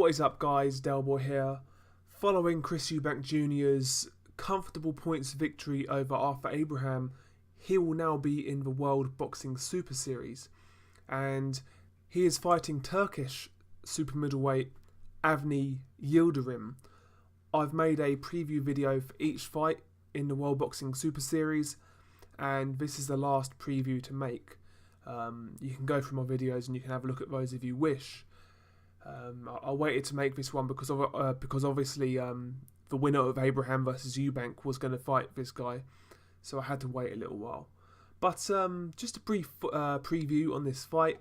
What is up, guys? Delboy here. Following Chris Eubank Jr.'s comfortable points victory over Arthur Abraham, he will now be in the World Boxing Super Series, and he is fighting Turkish super middleweight Avni Yildirim. I've made a preview video for each fight in the World Boxing Super Series, and this is the last preview to make. You can go through my videos and you can have a look at those if you wish. I waited to make this one because obviously the winner of Abraham versus Eubank was going to fight this guy, so I had to wait a little while. But just a brief preview on this fight.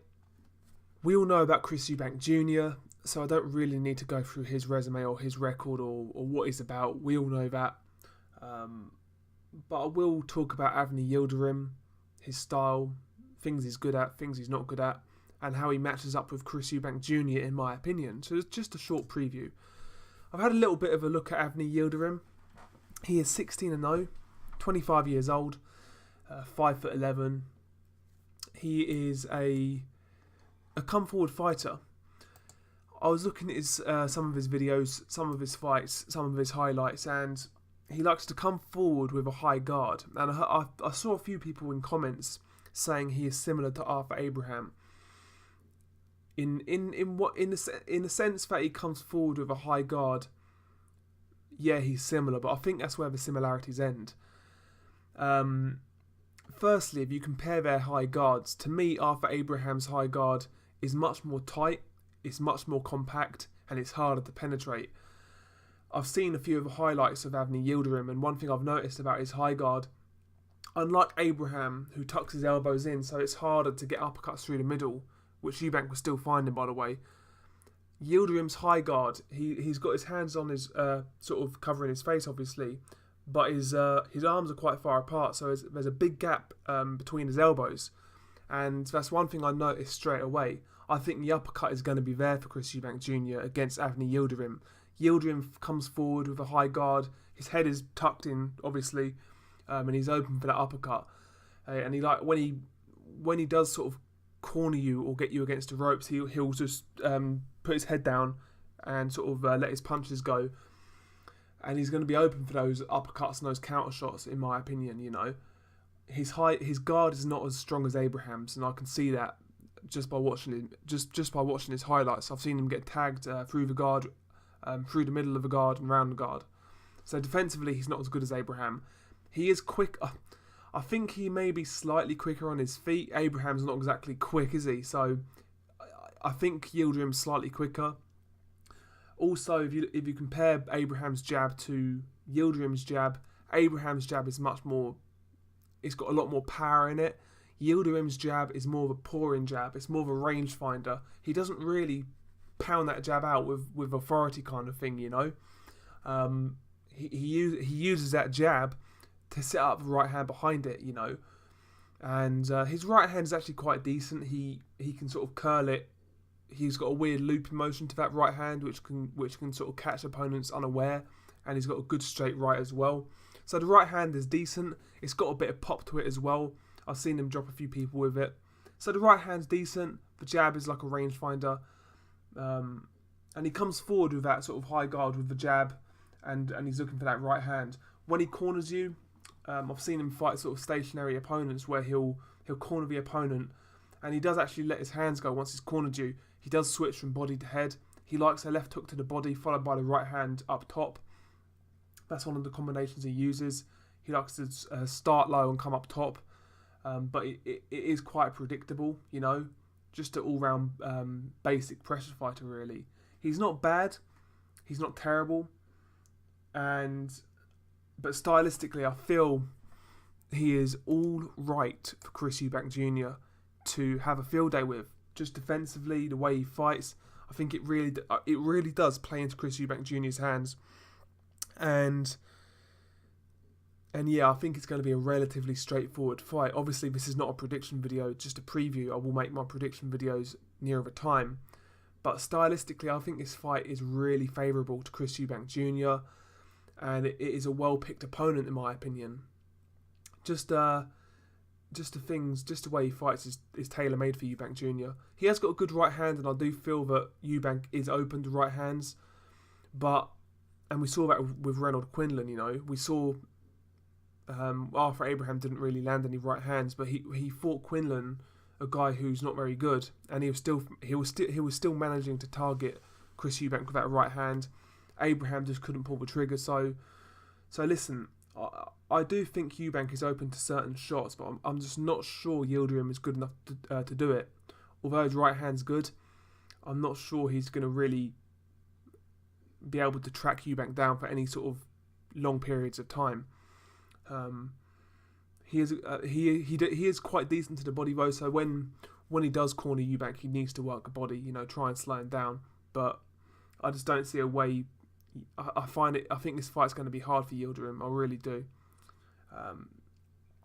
We all know about Chris Eubank Jr., so I don't really need to go through his resume or his record or what he's about. We all know that. But I will talk about Avni Yildirim, his style, things he's good at, things he's not good at, and how he matches up with Chris Eubank Jr. in my opinion. So it's just a short preview. I've had a little bit of a look at Avni Yildirim. He is 16-0, 25 years old, 5'11". He is a come forward fighter. I was looking at some of his videos, some of his fights, some of his highlights, and he likes to come forward with a high guard. And I saw a few people in comments saying he is similar to Arthur Abraham. In the sense that he comes forward with a high guard, yeah, he's similar, but I think that's where the similarities end. Firstly, if you compare their high guards, to me, Arthur Abraham's high guard is much more tight, it's much more compact, and it's harder to penetrate. I've seen a few of the highlights of Avni Yildirim, and one thing I've noticed about his high guard, unlike Abraham, who tucks his elbows in, so it's harder to get uppercuts through the middle, which Eubank was still finding, by the way. Yildirim's high guard, he's got his hands on his sort of covering his face, obviously, but his arms are quite far apart, so there's a big gap between his elbows, and that's one thing I noticed straight away. I think the uppercut is going to be there for Chris Eubank Jr. against Avni Yildirim. Yildirim comes forward with a high guard, his head is tucked in, obviously, and he's open for that uppercut. And when he does sort of corner you or get you against the ropes, he'll just put his head down and sort of let his punches go, and he's going to be open for those uppercuts and those counter shots, in my opinion. You know, his guard is not as strong as Abraham's, and I can see that just by watching him, just by watching his highlights. I've seen him get tagged through the guard, through the middle of the guard and round the guard. So defensively, he's not as good as Abraham. He is quick. I think he may be slightly quicker on his feet. Abraham's not exactly quick, is he? So I think Yildirim's slightly quicker. Also, if you compare Abraham's jab to Yildirim's jab, Abraham's jab is much more. It's got a lot more power in it. Yildirim's jab is more of a pouring jab. It's more of a rangefinder. He doesn't really pound that jab out with authority kind of thing, you know. He uses that jab to set up the right hand behind it, you know, and his right hand is actually quite decent. He can sort of curl it. He's got a weird looping motion to that right hand, which can sort of catch opponents unaware, and he's got a good straight right as well. So the right hand is decent. It's got a bit of pop to it as well. I've seen him drop a few people with it. So the right hand's decent. The jab is like a rangefinder, and he comes forward with that sort of high guard with the jab, and he's looking for that right hand. When he corners you, I've seen him fight sort of stationary opponents where he'll corner the opponent, and he does actually let his hands go once he's cornered you. He does switch from body to head. He likes a left hook to the body followed by the right hand up top. That's one of the combinations he uses. He likes to start low and come up top, but it is quite predictable, you know, just an all-round basic pressure fighter really. He's not bad, he's not terrible, but stylistically, I feel he is all right for Chris Eubank Jr. to have a field day with. Just defensively, the way he fights, I think it really does play into Chris Eubank Jr.'s hands. And yeah, I think it's going to be a relatively straightforward fight. Obviously, this is not a prediction video, just a preview. I will make my prediction videos nearer the time. But stylistically, I think this fight is really favourable to Chris Eubank Jr., and it is a well-picked opponent in my opinion. Just just the way he fights is tailor made for Eubank Jr. He has got a good right hand, and I do feel that Eubank is open to right hands. And we saw that with Reynold Quinlan. We saw Arthur Abraham didn't really land any right hands, but he fought Quinlan, a guy who's not very good, and he was still managing to target Chris Eubank with that right hand. Abraham just couldn't pull the trigger. So listen, I do think Eubank is open to certain shots, but I'm just not sure Yildirim is good enough to do it. Although his right hand's good, I'm not sure he's going to really be able to track Eubank down for any sort of long periods of time. He is quite decent to the body though. So when he does corner Eubank, he needs to work the body, try and slow him down. But I just don't see a way. I think this fight's going to be hard for Yildirim. I really do.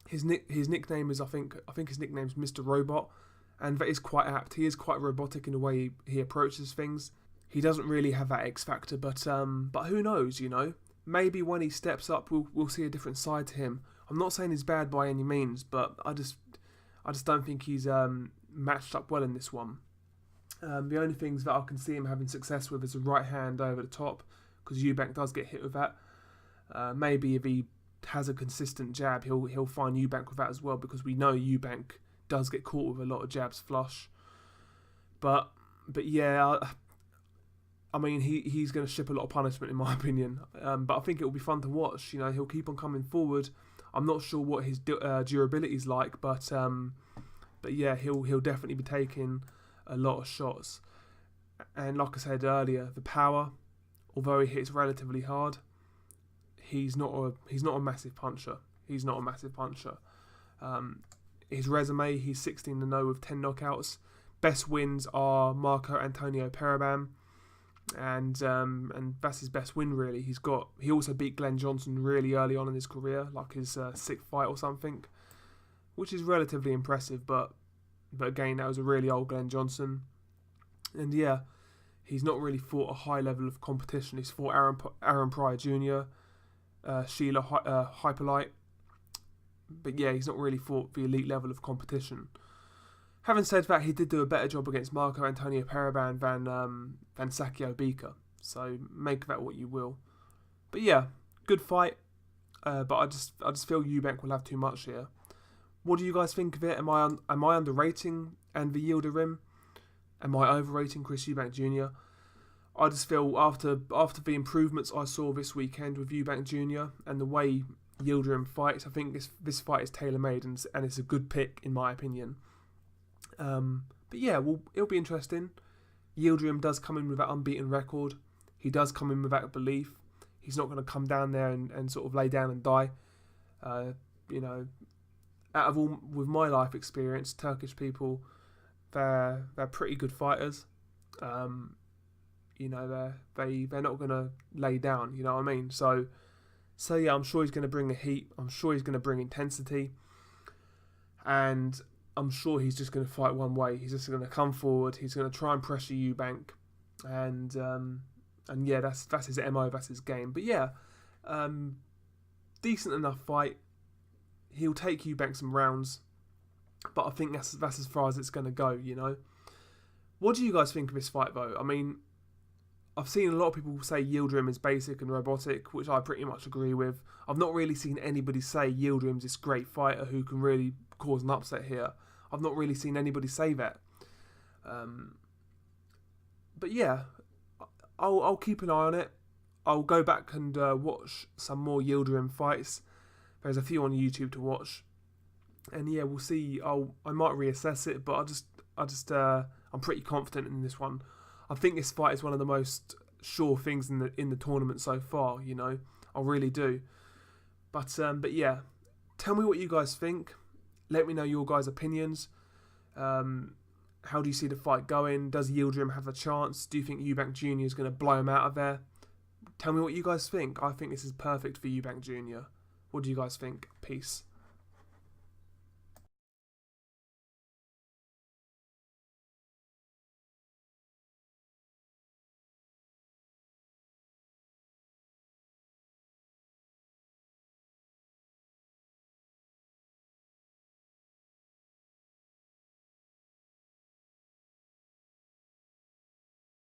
His nickname is I think his nickname's Mr. Robot, and that is quite apt. He is quite robotic in the way he approaches things. He doesn't really have that X factor, but who knows? Maybe when he steps up, we'll see a different side to him. I'm not saying he's bad by any means, but I just don't think he's matched up well in this one. The only things that I can see him having success with is a right hand over the top, because Eubank does get hit with that. Maybe if he has a consistent jab, he'll find Eubank with that as well, because we know Eubank does get caught with a lot of jabs flush. But yeah, I mean he's going to ship a lot of punishment in my opinion. But I think it will be fun to watch. He'll keep on coming forward. I'm not sure what his durability is like, but yeah, he'll definitely be taking a lot of shots. And like I said earlier, the power, although he hits relatively hard, he's not a massive puncher. He's not a massive puncher. His resume, he's 16-0 with 10 knockouts. Best wins are Marco Antonio Perabam, and that's his best win really. He also beat Glenn Johnson really early on in his career, like his sixth fight or something, which is relatively impressive. But again, that was a really old Glenn Johnson, and yeah, he's not really fought a high level of competition. He's fought Aaron Pryor Jr., Sheila Hyperlight, but yeah, he's not really fought the elite level of competition. Having said that, he did do a better job against Marco Antonio Perabam than Sakio Bika, so make that what you will. But yeah, good fight, but I just feel Eubank will have too much here. What do you guys think of it? Am I underrating Avni Yildirim? Am I overrating Chris Eubank Jr.? I just feel after the improvements I saw this weekend with Eubank Jr. and the way Yildirim fights, I think this fight is tailor-made and it's a good pick in my opinion. But yeah, it'll be interesting. Yildirim does come in with that unbeaten record. He does come in with that belief. He's not going to come down there and sort of lay down and die. Out of all, with my life experience, Turkish people, they're pretty good fighters. They're not going to lay down. You know what I mean? So yeah, I'm sure he's going to bring the heat. I'm sure he's going to bring intensity, and I'm sure he's just going to fight one way. He's just going to come forward. He's going to try and pressure Eubank, and yeah, that's his MO. That's his game. But yeah, decent enough fight. He'll take Eubank some rounds, but I think that's as far as it's going to go. What do you guys think of this fight, though? I mean, I've seen a lot of people say Yildirim is basic and robotic, which I pretty much agree with. I've not really seen anybody say Yildirim's this great fighter who can really cause an upset here. I've not really seen anybody say that. But yeah, I'll keep an eye on it. I'll go back and watch some more Yildirim fights. There's a few on YouTube to watch, and yeah, we'll see. I might reassess it, but I'm pretty confident in this one. I think this fight is one of the most sure things in the tournament so far. I really do. But yeah, tell me what you guys think. Let me know your guys' opinions. How do you see the fight going? Does Yildirim have a chance? Do you think Eubank Jr. is going to blow him out of there? Tell me what you guys think. I think this is perfect for Eubank Jr. What do you guys think? Peace.